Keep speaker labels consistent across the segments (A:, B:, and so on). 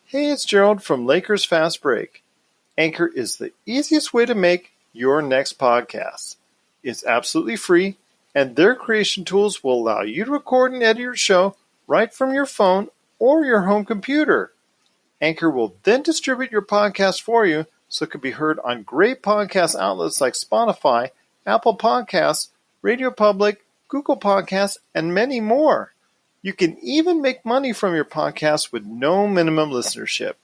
A: Hey, it's Gerald from Lakers Fast Break. Anchor is the easiest way to make your next podcast. It's absolutely free, and their creation tools will allow you to record and edit your show right from your phone or your home computer. Anchor will then distribute your podcast for you so it can be heard on great podcast outlets like Spotify, Apple Podcasts, Radio Public, Google Podcasts, and many more. You can even make money from your podcast with no minimum listenership.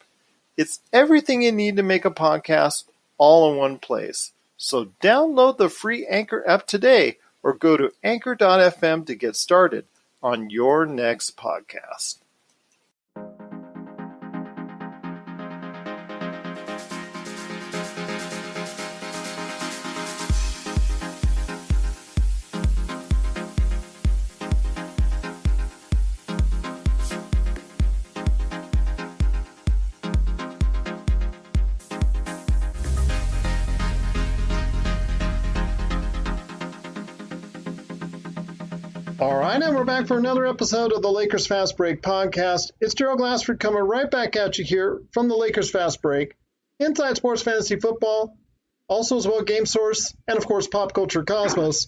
A: It's everything you need to make a podcast all in one place. So download the free Anchor app today or go to anchor.fm to get started on your next podcast.
B: All right, and we're back for another episode of the Lakers Fast Break podcast. It's Gerald Glassford coming right back at you here from the Lakers Fast Break, Inside Sports Fantasy Football, also as well Game Source, and of course Pop Culture Cosmos.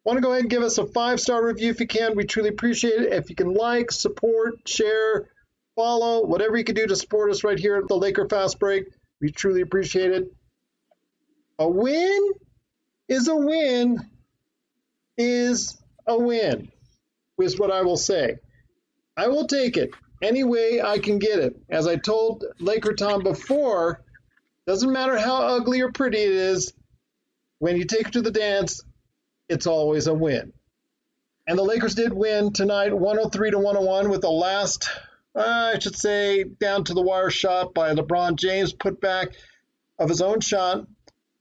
B: Want to go ahead and give us a 5-star review if you can. We truly appreciate it. If you can like, support, share, follow, whatever you can do to support us right here at the Laker Fast Break, we truly appreciate it. A win is a win is a win. Is what I will say. I will take it any way I can get it. As I told LakerTom before, doesn't matter how ugly or pretty it is, when you take it to the dance, it's always a win. And the Lakers did win tonight, 103-101, with the last, I should say, down to the wire shot by LeBron James, put back of his own shot.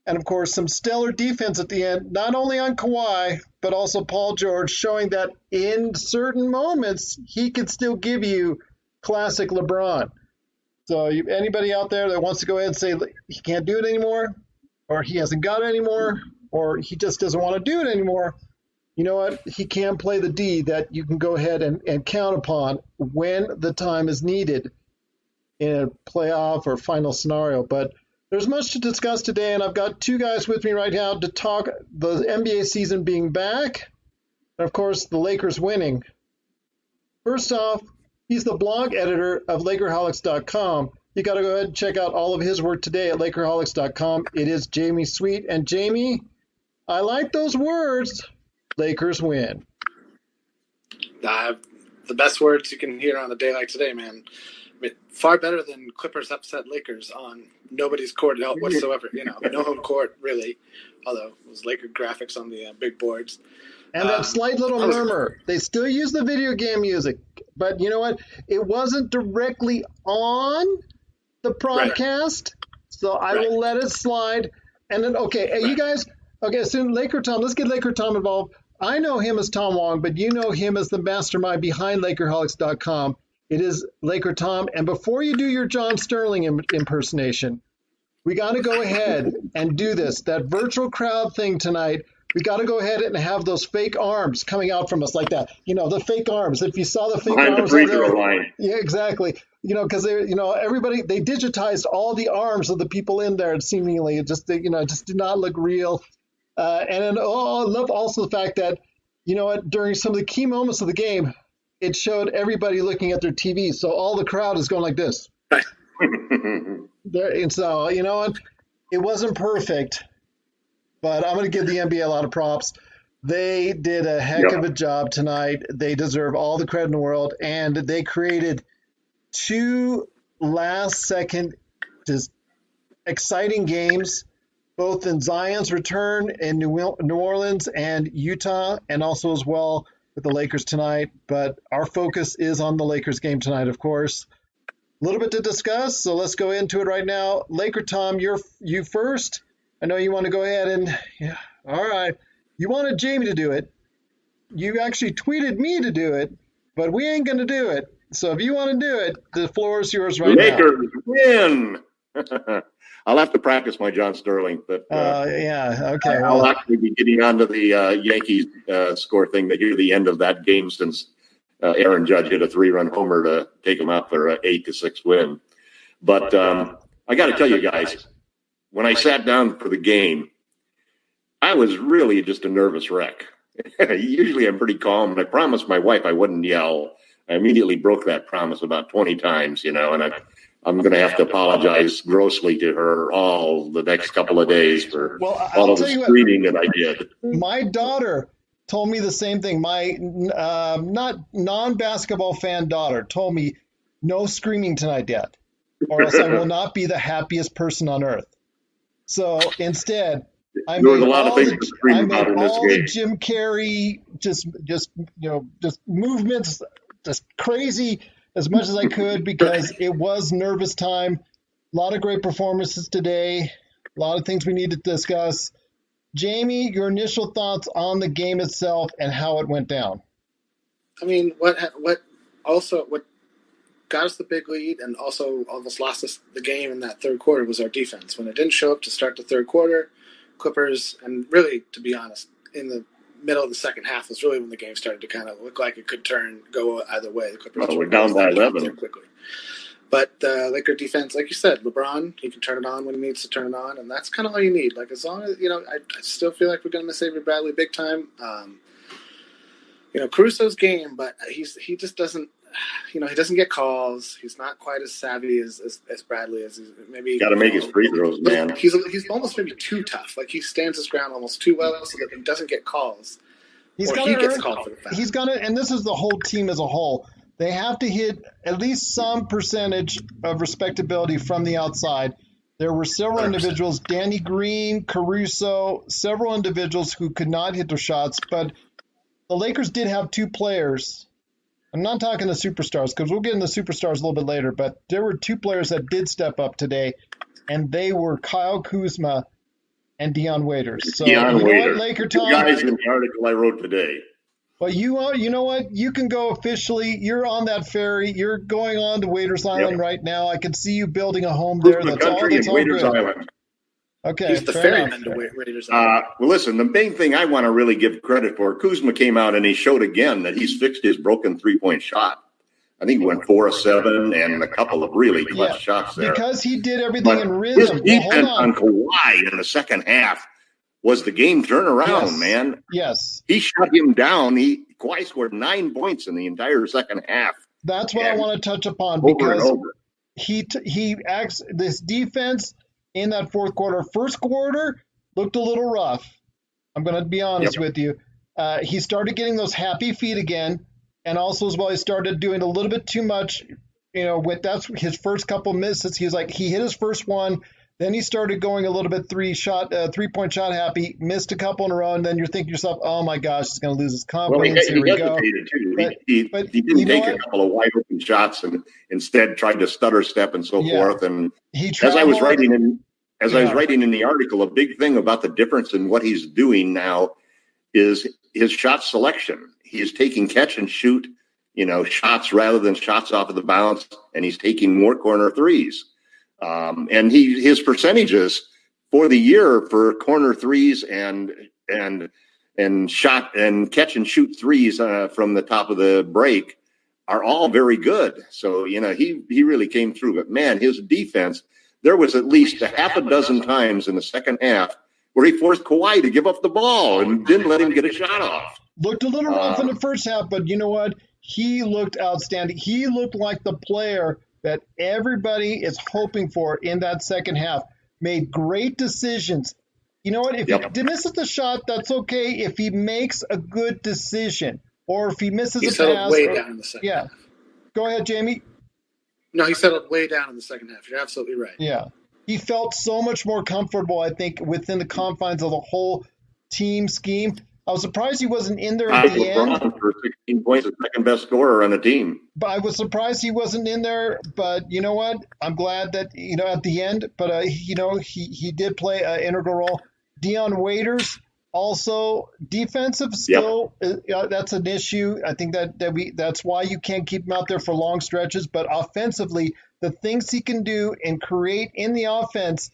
B: And, of course, some stellar defense at the end, not only on Kawhi, but also Paul George, showing that in certain moments, he can still give you classic LeBron. So anybody out there that wants to go ahead and say he can't do it anymore, or he hasn't got it anymore, or he just doesn't want to do it anymore, you know what? He can play the D that you can go ahead and count upon when the time is needed in a playoff or final scenario. But there's much to discuss today, and I've got two guys with me right now to talk the NBA season being back, and of course the Lakers winning. First off, he's the blog editor of LakerHolics.com. You got to go ahead and check out all of his work today at LakerHolics.com. It is Jamie Sweet, and Jamie, I like those words. Lakers win.
C: The best words you can hear on a day like today, man. I mean, far better than Clippers upset Lakers on nobody's court whatsoever. No home court, really, although it was Laker graphics on the big boards.
B: And that slight little murmur. They still use the video game music, but you know what? It wasn't directly on the broadcast, so I will let it slide. And then, you guys, soon LakerTom, let's get LakerTom involved. I know him as Tom Wong, but you know him as the mastermind behind LakerHolics.com. It is LakerTom. And before you do your John Sterling impersonation, we got to go ahead and do this. That virtual crowd thing tonight, we got to go ahead and have those fake arms coming out from us like that. The fake arms. If you saw the fake
D: behind
B: arms.
D: The free throw line.
B: Yeah, exactly. Because everybody, they digitized all the arms of the people in there, and seemingly it just did not look real. And then, I love also the fact that, during some of the key moments of the game, it showed everybody looking at their TV. So all the crowd is going like this. And so, you know what? It wasn't perfect, but I'm going to give the NBA a lot of props. They did a heck of a job tonight. They deserve all the credit in the world. And they created 2 last-second just exciting games, both in Zion's return in New Orleans and Utah, and also as well with the Lakers tonight. But our focus is on the Lakers game tonight, of course. A little bit to discuss, so let's go into it right now. LakerTom, you first. I know you want to go ahead and all right. You wanted Jamie to do it. You actually tweeted me to do it, but we ain't going to do it. So if you want to do it, the floor is yours right
D: Lakers win. I'll have to practice my John Sterling, but
B: okay.
D: I'll actually be getting onto the Yankees score thing to hear the end of that game since Aaron Judge hit a 3-run homer to take them out for an 8-6 win. But I got to tell you guys, when I sat down for the game, I was really just a nervous wreck. Usually I'm pretty calm, and I promised my wife I wouldn't yell. I immediately broke that promise about 20 times, and I'm going to have to apologize grossly to her all the next couple of days for all of the screaming that I did.
B: My daughter told me the same thing. My not non-basketball fan daughter told me, no screaming tonight, Dad, or else I will not be the happiest person on earth. So instead, I made all the Jim Carrey just movements, just crazy as much as I could, because it was nervous time. A lot of great performances today. A lot of things we need to discuss. Jamie, your initial thoughts on the game itself and how it went down.
C: I mean, what got us the big lead and also almost lost us the game in that third quarter was our defense. When it didn't show up to start the third quarter, Clippers, and really, to be honest, in the middle of the second half was really when the game started to kind of look like it could go either way. The Clippers
D: we're down by 11
C: quickly. But the Laker defense, like you said, LeBron, he can turn it on when he needs to turn it on, and that's kind of all you need. Like, as long as, I still feel like we're going to miss Avery Bradley big time. Caruso's game, but he just doesn't, he doesn't get calls. He's not quite as savvy as Bradley is. Maybe
D: got to make his free throws, man.
C: He's almost maybe too tough. Like, he stands his ground almost too well so that he doesn't get calls. He gets called for the foul.
B: He's got to, and this is the whole team as a whole. They have to hit at least some percentage of respectability from the outside. There were several 100%. Individuals, Danny Green, Caruso, several individuals who could not hit their shots, but the Lakers did have two players. I'm not talking the superstars, because we'll get into the superstars a little bit later, but there were two players that did step up today, and they were Kyle Kuzma and Dion Waiters. So,
D: Waiters.
B: LakerTom,
D: guys in the article I wrote today.
B: Well, you know what? You can go officially. You're on that ferry. You're going on to Waiters Island right now. I can see you building a home there. That's all
D: Waiters
B: good.
D: Island.
B: Okay.
C: He's the ferryman to Waiters Island.
D: Well, listen, the main thing I want to really give credit for, Kuzma came out and he showed again that he's fixed his broken three-point shot. I think he went 4 of 7 and a couple of really clutch shots there.
B: Because he did everything in rhythm.
D: His defense on Kawhi in the second half was the game turnaround, man.
B: Yes.
D: He shut him down. Kawhi scored 9 points in the entire second half.
B: That's what I want to touch upon, because he acts this defense in that fourth quarter. First quarter looked a little rough. I'm going to be honest with you. He started getting those happy feet again, and also as well he started doing a little bit too much. That's his first couple misses. He hit his first one. Then he started going a little bit three-point shot happy, missed a couple in a row, and then you're thinking to yourself, oh, my gosh, he's going to lose his confidence.
D: Well, he hesitated, too. He didn't take a couple of wide-open shots and instead tried to stutter step and so forth. And as I was writing in the article, a big thing about the difference in what he's doing now is his shot selection. He is taking catch and shoot, shots rather than shots off of the bounce, and he's taking more corner threes. And his percentages for the year for corner threes and shot and catch and shoot threes from the top of the break are all very good. So, he really came through. But, man, his defense, there was at least a half a dozen times in the second half where he forced Kawhi to give up the ball and didn't let him get a shot off.
B: Looked a little rough in the first half, but you know what? He looked outstanding. He looked like the player that everybody is hoping for in that second half. Made great decisions. You know what? If he misses the shot, that's okay. If he makes a good decision, or if he misses a pass.
C: Way down in the second half.
B: Go ahead, Jamie.
C: No, he settled way down in the second half. You're absolutely right.
B: Yeah. He felt so much more comfortable, I think, within the confines of the whole team scheme. I was surprised he wasn't in there at the end.
D: For 16 points, the second best scorer on the team.
B: But I was surprised he wasn't in there. But you know what? I'm glad that at the end. But he did play an integral role. Dion Waiters also defensive skill. That's an issue. I think that's why you can't keep him out there for long stretches. But offensively, the things he can do and create in the offense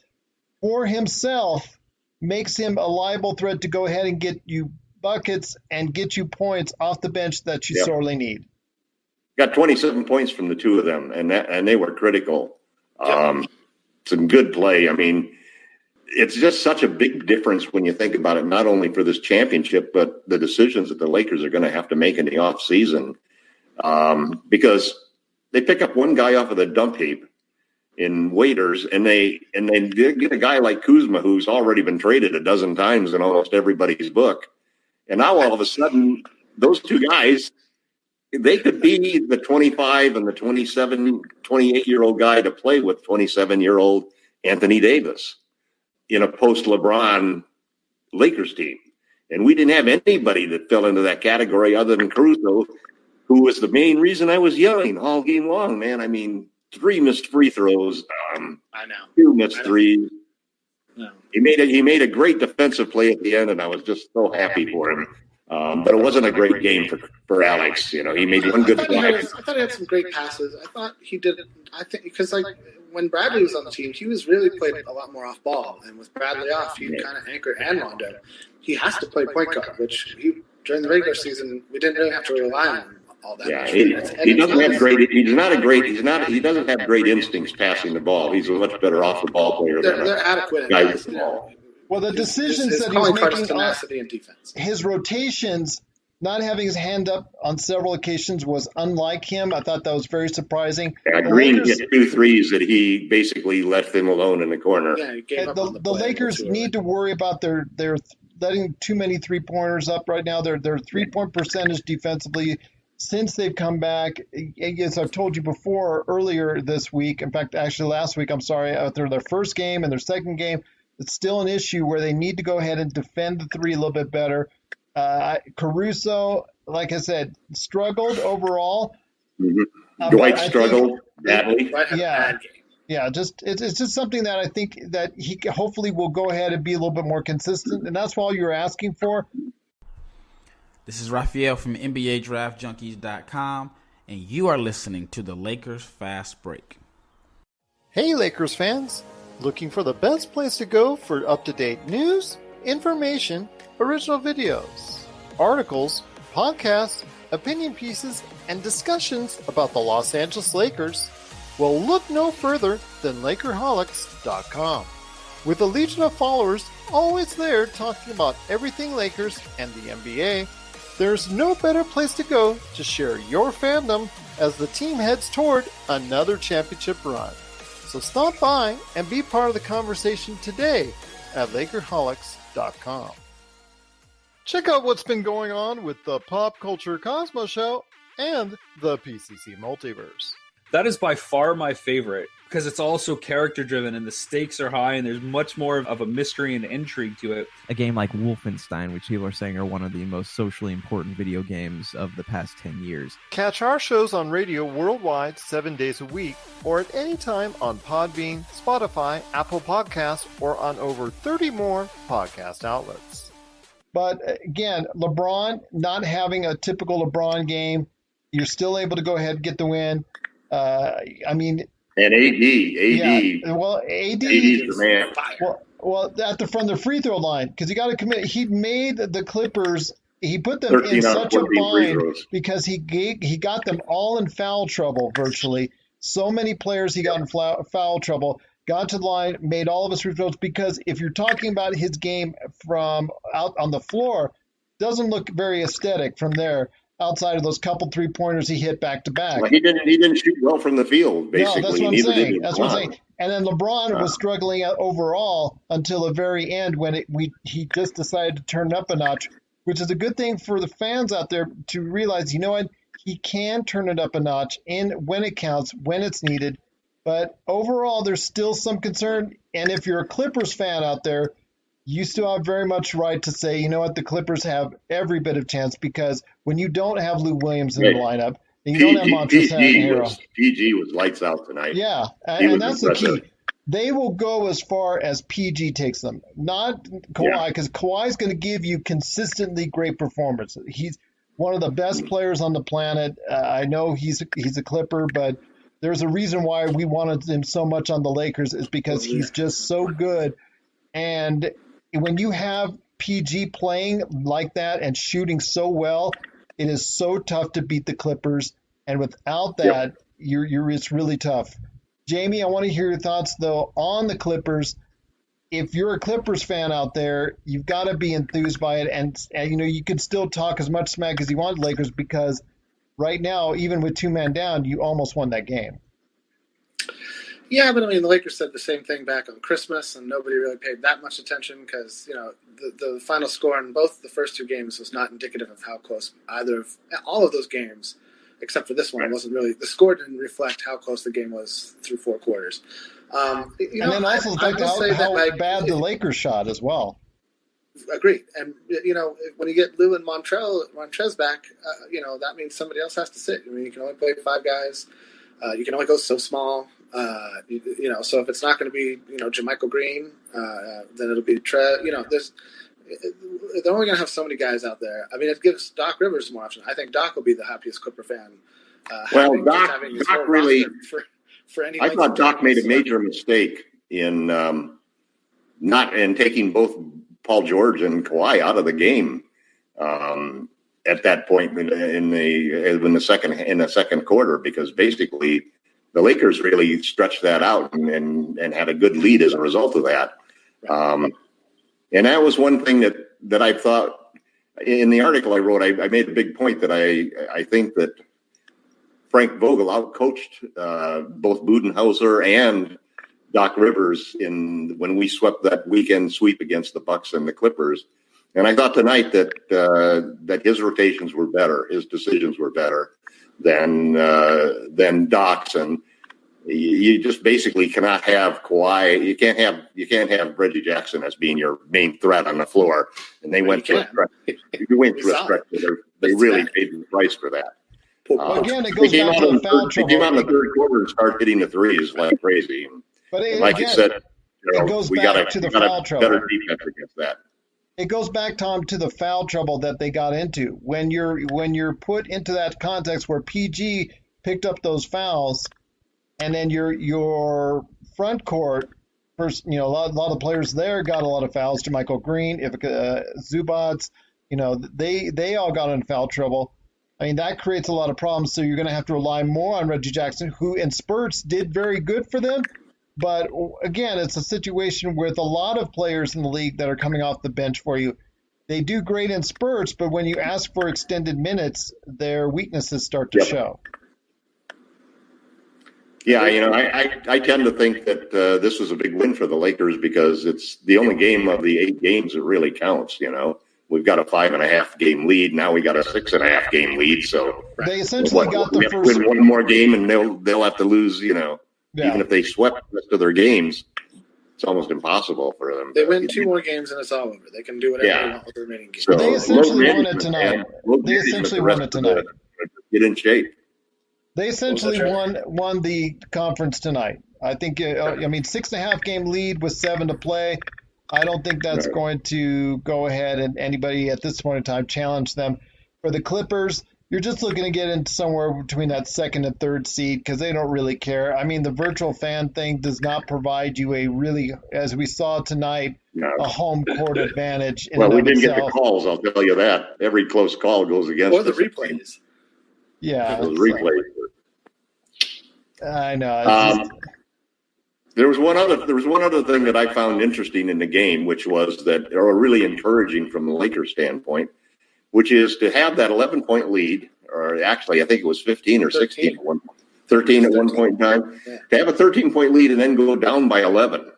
B: for himself makes him a liable threat to go ahead and get you buckets and get you points off the bench that you sorely need.
D: Got 27 points from the two of them, and they were critical. Some good play. I mean, it's just such a big difference when you think about it, not only for this championship, but the decisions that the Lakers are going to have to make in the offseason. Because they pick up one guy off of the dump heap in Waiters, and they get a guy like Kuzma, who's already been traded a dozen times in almost everybody's book. And now all of a sudden, those two guys, they could be the 25 and the 27, 28-year-old guy to play with 27-year-old Anthony Davis in a post-LeBron Lakers team. And we didn't have anybody that fell into that category other than Caruso, who was the main reason I was yelling all game long, man. I mean, 3 missed free throws.
C: I know.
D: 2 missed threes.
C: No.
D: He made a great defensive play at the end, and I was just so happy for him. But it wasn't a great game for Alex. You know, he made one good play.
C: I thought he had some great passes. I thought he did. I think because when Bradley was on the team, he was really played a lot more off ball, and with Bradley off, he kind of anchored and Rondo. He has to play point guard, which during the regular season we didn't really have to rely on him all that much.
D: He doesn't have great. He doesn't have great instincts passing the ball. He's a much better off the ball player.
C: They're adequate
D: guy
C: at
D: with the ball.
B: Well, the decisions that he's making, his rotations, not having his hand up on several occasions was unlike him. I thought that was very surprising.
D: Yeah, Green hit 2 threes that he basically left him alone in the corner.
C: Yeah,
B: the Lakers need to worry about their letting too many 3-pointers up right now. Their 3-point percentage defensively since they've come back, as I've told you before, earlier this week, in fact, actually last week, after their first game and their second game, it's still an issue where they need to go ahead and defend the 3 a little bit better. Caruso, like I said, struggled overall.
D: Mm-hmm. Dwight struggled badly.
B: Yeah, it's just something that I think that he hopefully will go ahead and be a little bit more consistent, and that's all you're asking for.
E: This is Raphael from NBADraftJunkies.com, and you are listening to the Lakers Fast Break.
A: Hey, Lakers fans! Looking for the best place to go for up-to-date news, information, original videos, articles, podcasts, opinion pieces, and discussions about the Los Angeles Lakers? Well, look no further than LakerHolics.com. With a legion of followers always there talking about everything Lakers and the NBA, there's no better place to go to share your fandom as the team heads toward another championship run. So stop by and be part of the conversation today at LakerHolics.com. Check out what's been going on with the Pop Culture Cosmos Show and the PCC Multiverse.
F: That is by far my favorite because it's also character driven and the stakes are high and there's much more of a mystery and intrigue to it.
G: A game like Wolfenstein, which people are saying are one of the most socially important video games of the past 10 years.
A: Catch our shows on radio worldwide 7 days a week or at any time on Podbean, Spotify, Apple Podcasts, or on over 30 more podcast outlets.
B: But again, LeBron not having a typical LeBron game, you're still able to go ahead and get the win.
D: And AD.
B: Yeah, well, AD
D: is the man.
B: Well, from the free throw line, because you got to commit. He made the Clippers. He put them in such a bind because he got them all in foul trouble virtually. So many players he got in foul trouble. Got to the line, made all of his free throws. Because if you're talking about his game from out on the floor, doesn't look very aesthetic from there. Outside of those couple 3-pointers he hit back to back.
D: Well, he didn't shoot well from the field, basically.
B: No, that's what I'm saying. And then LeBron was struggling overall until the very end when he just decided to turn it up a notch, which is a good thing for the fans out there to realize, you know what, he can turn it up a notch when it counts, when it's needed. But overall, there's still some concern. And if you're a Clippers fan out there, you still have very much right to say, you know what, the Clippers have every bit of chance because when you don't have Lou Williams in the lineup, and you don't have Montrezl Harrell.
D: PG was lights out tonight.
B: Yeah, and that's impressive. The key. They will go as far as PG takes them, not Kawhi, because Kawhi's going to give you consistently great performance. He's one of the best players on the planet. I know he's a Clipper, but there's a reason why we wanted him so much on the Lakers is because he's just so good. And when you have PG playing like that and shooting so well, it is so tough to beat the Clippers. And without that, it's really tough. Jamie, I want to hear your thoughts, though, on the Clippers. If you're a Clippers fan out there, you've got to be enthused by it. And you can still talk as much smack as you want Lakers because right now, even with 2 men down, you almost won that game.
C: Yeah, but I mean, the Lakers said the same thing back on Christmas, and nobody really paid that much attention because, the final score in both the first 2 games was not indicative of how close all of those games, except for this one, wasn't really. The score didn't reflect how close the game was through 4 quarters.
B: And then also the fact how bad the Lakers shot as well.
C: Agreed. And, when you get Lou and Montrez back, that means somebody else has to sit. I mean, you can only play 5 guys. You can only go so small. So if it's not going to be, JaMychal Green, then it'll be Trez. They're only going to have so many guys out there. I mean, it gives Doc Rivers more options. I think Doc will be the happiest Clipper fan.
D: Doc really. I thought Doc made a major mistake in taking both Paul George and Kawhi out of the game at that point in the second quarter, because basically the Lakers really stretched that out and had a good lead as a result of that. And that was one thing that I thought in the article I wrote. I made a big point that I think that Frank Vogel outcoached both Budenholzer and Doc Rivers when we swept that weekend sweep against the Bucks and the Clippers. And I thought tonight that his rotations were better, his decisions were better than Doc's, and you just basically cannot have Kawhi. You can't have Reggie Jackson as being your main threat on the floor. And they went through a stretch. They really paid the price for that.
B: Again, it goes back to the foul trouble.
D: They came out in the third quarter and started hitting the threes like crazy.
B: But
D: like you said,
B: it goes back to the foul trouble.
D: Better defense against that.
B: It goes back, Tom, to the foul trouble that they got into. When you're put into that context where PG picked up those fouls, and then your front court, first, a lot of players there got a lot of fouls. JaMychal Green, Zubats, they all got in foul trouble. I mean, that creates a lot of problems. So you're going to have to rely more on Reggie Jackson, who in spurts did very good for them. But again, it's a situation with a lot of players in the league that are coming off the bench for you. They do great in spurts, but when you ask for extended minutes, their weaknesses start to show.
D: Yeah, I tend to think that this was a big win for the Lakers because it's the only game of the 8 games that really counts. We've got a 5.5 game lead. Now we got a 6.5 game lead. So
B: they essentially got the first.
D: Win one more game, and they'll have to lose. Even if they swept the rest of their games, it's almost impossible for them.
C: They win 2 more games, and it's all over. They can do whatever they want with the remaining games.
B: So they essentially won it tonight.
D: Get in shape.
B: They essentially won the conference tonight. I think. 6.5 game lead with 7 to play. I don't think that's going to go ahead and anybody at this point in time challenge them. For the Clippers, you're just looking to get into somewhere between that 2nd and 3rd seed because they don't really care. I mean, the virtual fan thing does not provide you a really, as we saw tonight, a home court advantage.
D: We didn't get the calls, I'll tell you that. Every close call goes against us.
C: Or the replays.
B: Yeah.
D: The replays.
B: I know.
D: There was one other thing that I found interesting in the game, which was that, or really encouraging from the Lakers standpoint, which is to have that 11-point lead, or actually I think it was 15 or 16 at 13 at one point in time, to have a 13-point lead and then go down by 11.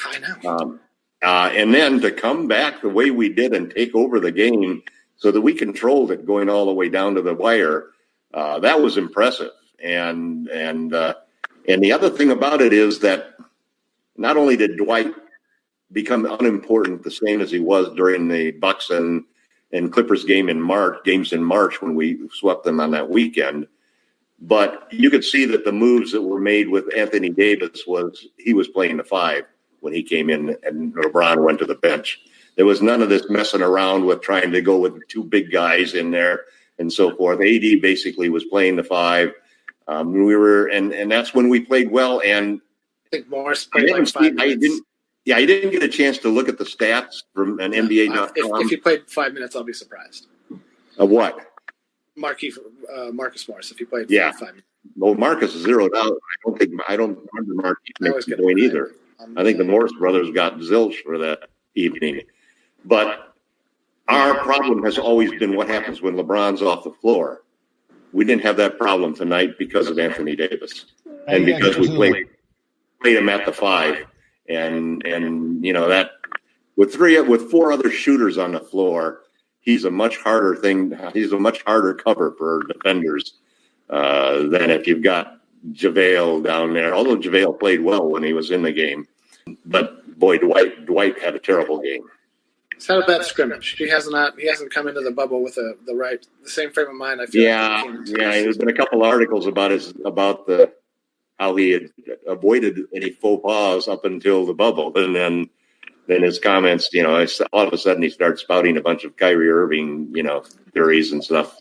C: I know.
D: And then to come back the way we did and take over the game so that we controlled it going all the way down to the wire, that was impressive. And the other thing about it is that not only did Dwight become unimportant the same as he was during the Bucks and Clippers games in March when we swept them on that weekend, but you could see that the moves that were made with Anthony Davis he was playing the 5 when he came in and LeBron went to the bench. There was none of this messing around with trying to go with 2 big guys in there and so forth. AD basically was playing the 5. And that's when we played well. And
C: I think Morris played like 5 minutes.
D: I didn't get a chance to look at the stats from an NBA.com.
C: If he played 5 minutes, I'll be surprised.
D: Of what?
C: Marcus Morris, if he played 5 minutes.
D: Well, Marcus zeroed out. I don't remember Marcus making a point either. I think the Morris brothers got zilch for that evening. But our problem has always been what happens when LeBron's off the floor. We didn't have that problem tonight because of Anthony Davis, and because we played him at the 5, and that with 4 other shooters on the floor, he's a much harder cover for defenders than if you've got JaVale down there. Although JaVale played well when he was in the game, but boy, Dwight had a terrible game.
C: He's had a bad scrimmage. He hasn't come into the bubble with the same frame of mind. I feel.
D: There's been a couple articles about how he had avoided any faux pas up until the bubble, and then his comments. All of a sudden he starts spouting a bunch of Kyrie Irving, theories and stuff.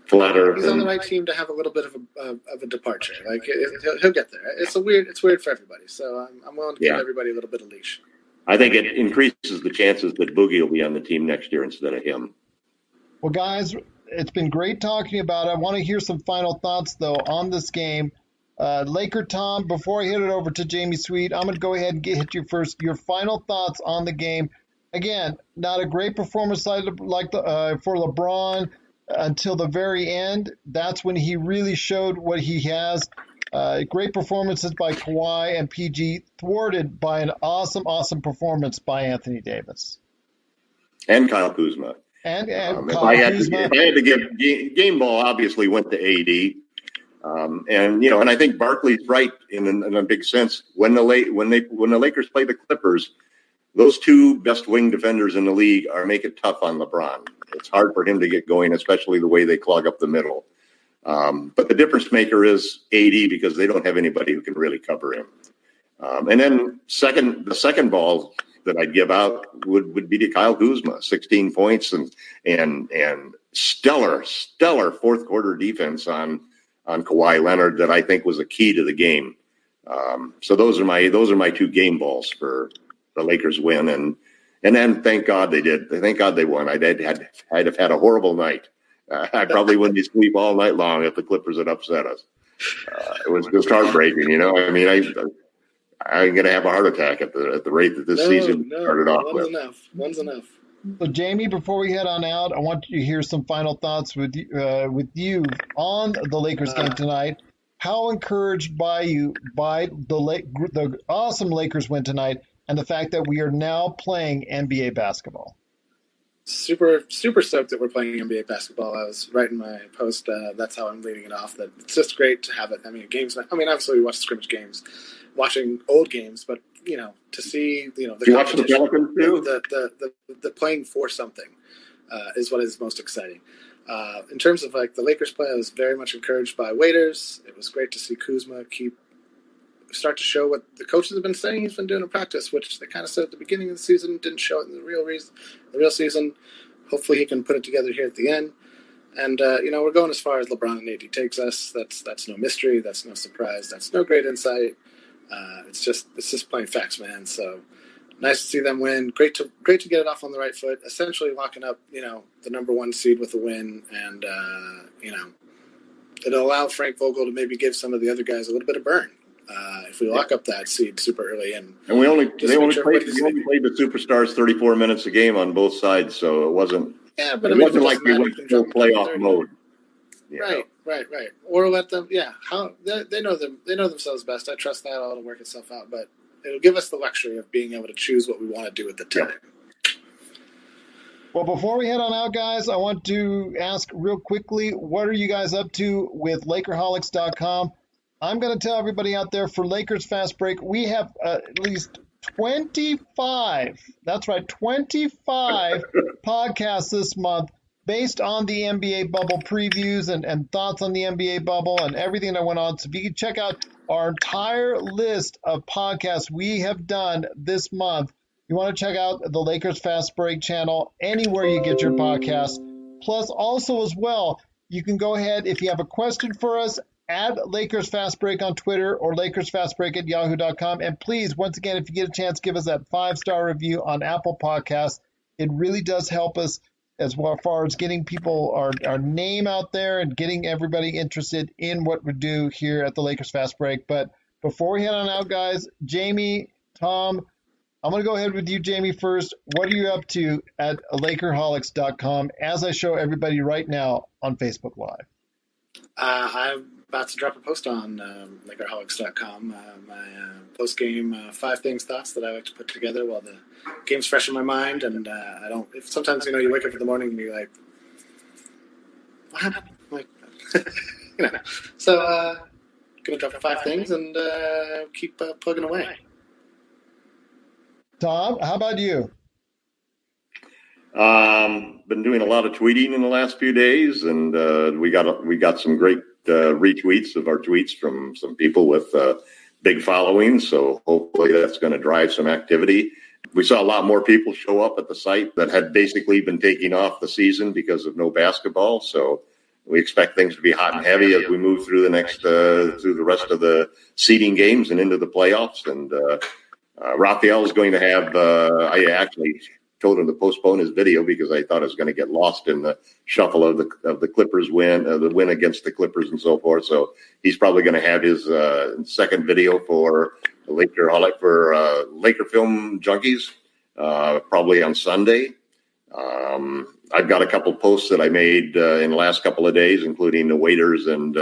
D: Flatter.
C: He's on the right team to have a little bit of a departure. Like he'll get there. It's weird for everybody. So I'm willing to give everybody a little bit of leash.
D: I think it increases the chances that Boogie will be on the team next year instead of him.
B: Well, guys, it's been great talking about it. I want to hear some final thoughts, though, on this game. LakerTom, before I hit it over to Jamie Sweet, I'm going to go ahead and hit you first. Your final thoughts on the game. Again, not a great performance for LeBron until the very end. That's when he really showed what he has. Great performances by Kawhi and PG, thwarted by an awesome performance by Anthony Davis.
D: And Kyle Kuzma.
B: And
D: if I had to give game ball, obviously went to AD. And I think Barkley's right in a big sense. When the Lakers play the Clippers, those 2 best wing defenders in the league make it tough on LeBron. It's hard for him to get going, especially the way they clog up the middle. But the difference maker is AD because they don't have anybody who can really cover him. And then the second ball that I'd give out would be to Kyle Kuzma, 16 points and stellar fourth quarter defense on Kawhi Leonard that I think was a key to the game. So those are my 2 game balls for the Lakers win, and then thank God they did. Thank God they won. I'd have had a horrible night. I probably wouldn't be asleep all night long if the Clippers had upset us. It was just heartbreaking, I mean, I'm going to have a heart attack at the rate that this season started off with.
C: One's enough.
B: So, Jamie, before we head on out, I want you to hear some final thoughts with you on the Lakers game tonight. How encouraged by the awesome Lakers win tonight and the fact that we are now playing NBA basketball?
C: Super stoked that we're playing NBA basketball. I was writing my post. That's how I'm leading it off. That it's just great to have it. I mean, games. I mean, obviously we watch scrimmage games, watching old games, but to see the competition, the playing for something is what is most exciting. In terms of the Lakers play, I was very much encouraged by Waiters. It was great to see Kuzma start to show what the coaches have been saying he's been doing in practice, which they kind of said at the beginning of the season, didn't show it in the real season. Hopefully he can put it together here at the end. And, we're going as far as LeBron and AD takes us. That's no mystery. That's no surprise. That's no great insight. It's just plain facts, man. So nice to see them win. Great to get it off on the right foot, essentially locking up, the number 1 seed with a win. And, it'll allow Frank Vogel to maybe give some of the other guys a little bit of burn. If we lock up that seed super early, and
D: they only played the superstars 34 minutes a game on both sides, so it wasn't.
C: Yeah, but
D: it wasn't like we went full playoff mode.
C: Right. Or let them. Yeah, how they know them. They know themselves best. I trust that all to work itself out, but it'll give us the luxury of being able to choose what we want to do at the time.
B: Yeah. Well, before we head on out, guys, I want to ask real quickly, what are you guys up to with Lakerholics.com? I'm going to tell everybody out there for Lakers Fast Break, we have at least 25, that's right, 25 podcasts this month based on the NBA bubble previews and thoughts on the NBA bubble and everything that went on. So if you can check out our entire list of podcasts we have done this month, you want to check out the Lakers Fast Break channel anywhere you get your podcasts. Plus, also as well, you can go ahead, if you have a question for us, add Lakers Fast Break on Twitter or LakersFastBreak@yahoo.com. And please, once again, if you get a chance, give us that 5-star review on Apple Podcasts. It really does help us as far as getting people our name out there and getting everybody interested in what we do here at the Lakers Fast Break. But before we head on out, guys, Jamie, Tom, I'm going to go ahead with you, Jamie, first. What are you up to at LakerHolics.com as I show everybody right now on Facebook Live?
C: I'm about to drop a post on LakerHolics.com. My post-game 5 things thoughts that I like to put together while the game's fresh in my mind. And I don't. If sometimes you wake up in the morning and you're like, what happened? Like, So gonna drop 5 things and keep plugging away.
B: Tom, how about you?
D: Been doing a lot of tweeting in the last few days, and we got some great retweets of our tweets from some people with big followings. So hopefully that's going to drive some activity. We saw a lot more people show up at the site that had basically been taking off the season because of no basketball. So we expect things to be hot and heavy as we move through through the rest of the seeding games and into the playoffs. And Raphael is going to have. I actually told him to postpone his video because I thought it was going to get lost in the shuffle of the Clippers win, the win against the Clippers and so forth. So he's probably going to have his second video for Laker Film Junkies probably on Sunday. I've got a couple posts that I made in the last couple of days, including the Waiters and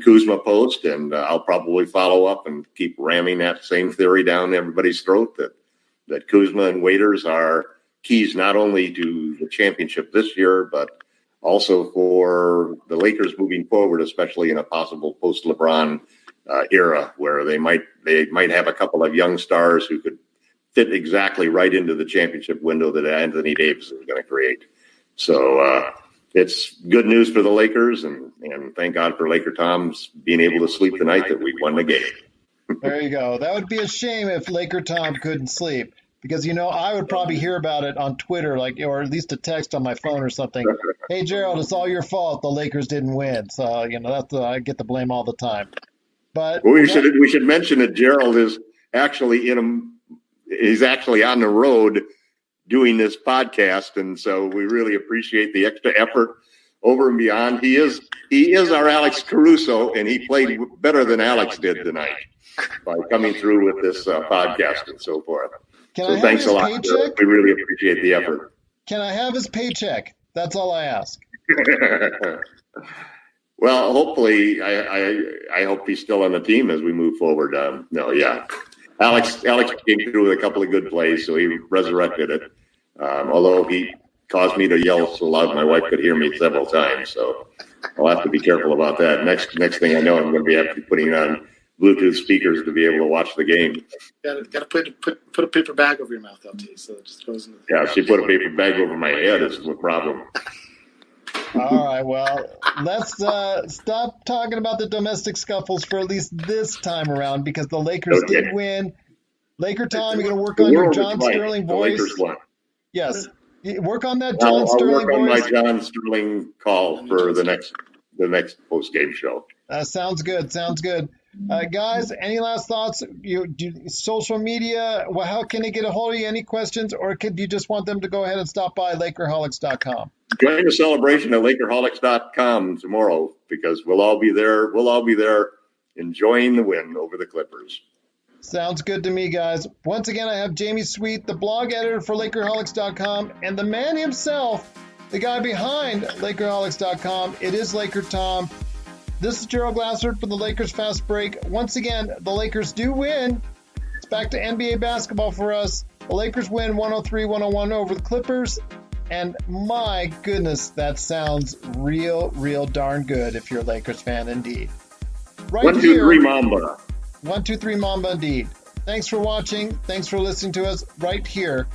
D: Kuzma post, and I'll probably follow up and keep ramming that same theory down everybody's throat that Kuzma and Waiters are keys not only to the championship this year, but also for the Lakers moving forward, especially in a possible post-LeBron era where they might have a couple of young stars who could fit exactly right into the championship window that Anthony Davis is going to create. So it's good news for the Lakers, and thank God for LakerTom's being able to sleep the night that we won the game.
B: There you go. That would be a shame if LakerTom couldn't sleep, because I would probably hear about it on Twitter, or at least a text on my phone or something. Hey, Gerald, it's all your fault. The Lakers didn't win, so I get the blame all the time. But
D: we should mention that Gerald is actually he's actually on the road doing this podcast, and so we really appreciate the extra effort over and beyond. He is our Alex Caruso, and he played better than Alex did tonight by coming through with this podcast and so forth. Thanks a lot. Paycheck? We really appreciate the effort.
B: Can I have his paycheck? That's all I ask.
D: Well, hopefully, I hope he's still on the team as we move forward. Alex came through with a couple of good plays, so he resurrected it. Although he caused me to yell so loud my wife could hear me several times, so I'll have to be careful about that. Next thing I know, I'm going to be actually putting on Bluetooth speakers to be able to watch the game.
C: Got to put a paper bag over your mouth, LT, so it just goes in.
D: She put a paper bag over my head is the problem.
B: All right, well, let's stop talking about the domestic scuffles for at least this time around, because the Lakers did win. LakerTom, you're going to work on your John Sterling voice.
D: The Lakers won.
B: Yes, work on that John Sterling voice.
D: I'll work on my John Sterling call for the next post-game show.
B: Sounds good. Guys, any last thoughts? Social media, how can they get a hold of you? Any questions, or do you just want them to go ahead and stop by LakerHolics.com?
D: Join the celebration at LakerHolics.com tomorrow, because we'll all be there. We'll all be there enjoying the win over the Clippers.
B: Sounds good to me, guys. Once again, I have Jamie Sweet, the blog editor for LakerHolics.com, and the man himself, the guy behind LakerHolics.com. It is LakerTom. This is Gerald Glassford from the Lakers Fast Break. Once again, the Lakers do win. It's back to NBA basketball for us. The Lakers win 103-101 over the Clippers. And my goodness, that sounds real darn good if you're a Lakers fan indeed. Right
D: 1, 2, 3 Mamba.
B: 1, 2, 3 Mamba indeed. Thanks for watching. Thanks for listening to us right here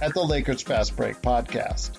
B: at the Lakers Fast Break podcast.